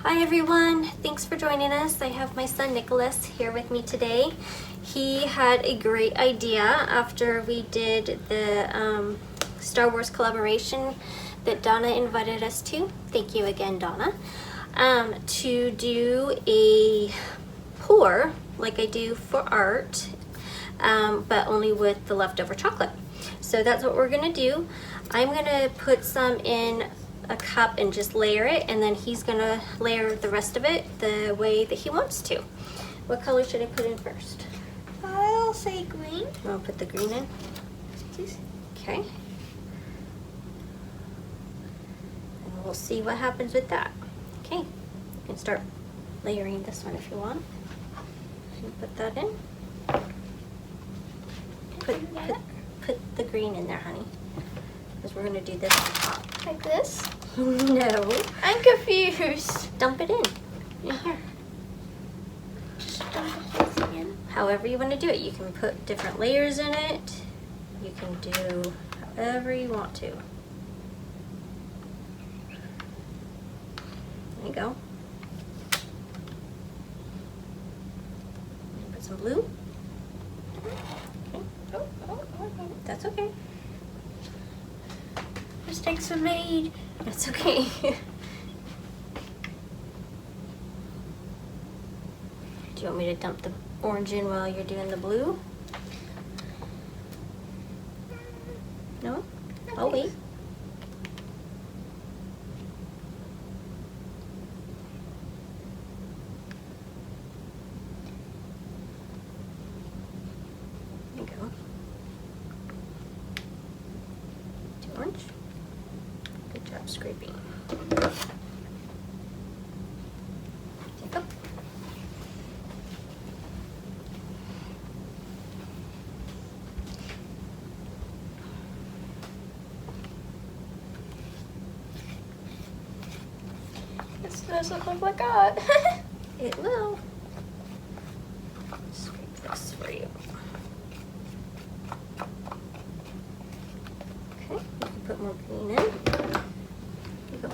Hi everyone, thanks for joining us. I have my son Nicholas here with me today. He had a great idea after we did the Star Wars collaboration that Donna invited us to. Thank you again, Donna. To do a pour like I do for art, but only with the leftover chocolate. So that's what we're gonna do. I'm gonna put some in a cup and just layer it, and then he's gonna layer the rest of it the way that he wants to. What color should I put in first? I'll say green. I'll put the green in. Please. Okay. And we'll see what happens with that. Okay. You can start layering this one if you want. You put that in. Put the green in there, honey. Because we're gonna do this on top. Like this? No. I'm confused. Dump it in here. Just dump the whole thing in. However you want to do it. You can put different layers in it. You can do however you want to. There you go. Put some blue. Okay. Oh. That's okay. Mistakes were made. That's okay. Do you want me to dump the orange in while you're doing the blue? No? I'll wait. There you go. Do orange. Good job scraping. There you go. This doesn't look like art. It will. Scrape this for you. Okay, you can put more green in. There you go.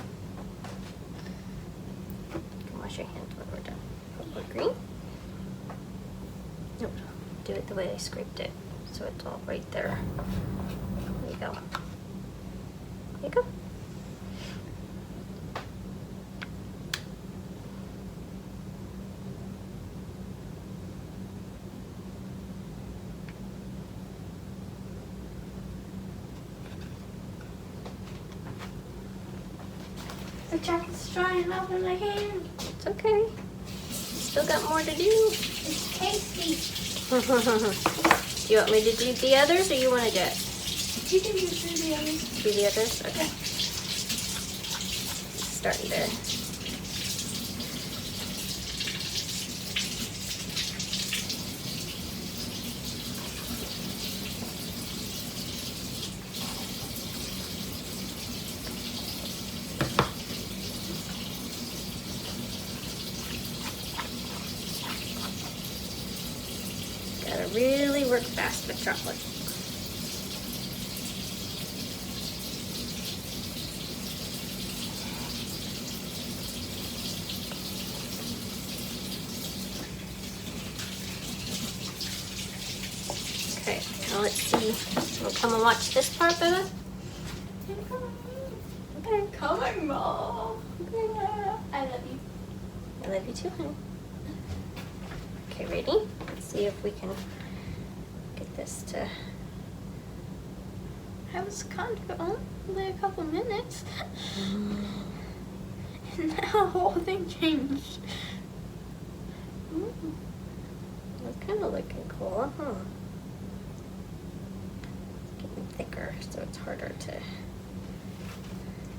You can wash your hands when we're done. Put more green. Nope. Do it the way I scraped it, so it's all right there. There you go. There you go. The chocolate's drying up in my hand. It's okay. Still got more to do. It's tasty. Do you want me to do the others, or you want to do it? You can do the others. Do the others? Okay. It's starting to. Gotta really work fast with chocolate. Okay, now let's see. We'll come and watch this part, Bella. I'm coming, Mom. I love you. I love you too, honey. Okay, ready? Let's see if we can get this to. I was kind of only a couple minutes. And now the whole thing changed. It's kind of looking cool, huh? It's getting thicker, so it's harder to.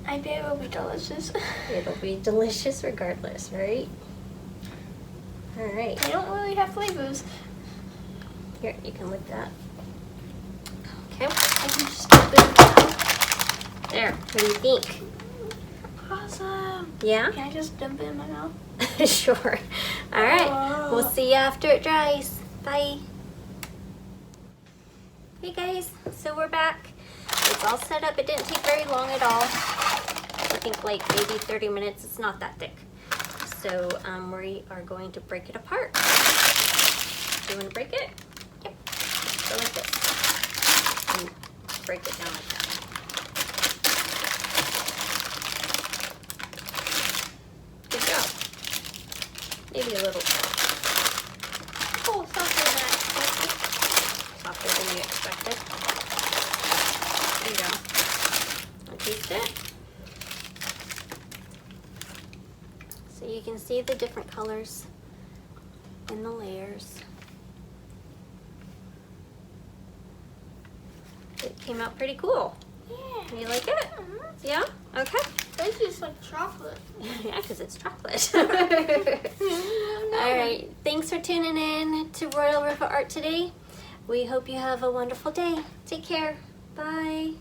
I bet it will be delicious. It'll be delicious regardless, right? All right. They don't really have flavors. Here, you can lick that. Okay. I can just dip it in my There. What do you think? mouth. Awesome. Yeah? Can I just dump it in my mouth? Sure. All right. We'll see you after it dries. Bye. Hey guys, so we're back. It's all set up. It didn't take very long at all. I think like maybe 30 minutes. It's not that thick. So we are going to break it apart. Do you want to break it? Yep. Go like this. And break it down like that. Good job. Maybe a little Oh, softer than that. softer than you expected. There you go. And taste it. So you can see the different colors in the layers. It came out pretty cool. Yeah. You like it? Yeah? Okay. This is like chocolate. Yeah, because it's chocolate. All right. Thanks for tuning in to Royal River Art today. We hope you have a wonderful day. Take care. Bye.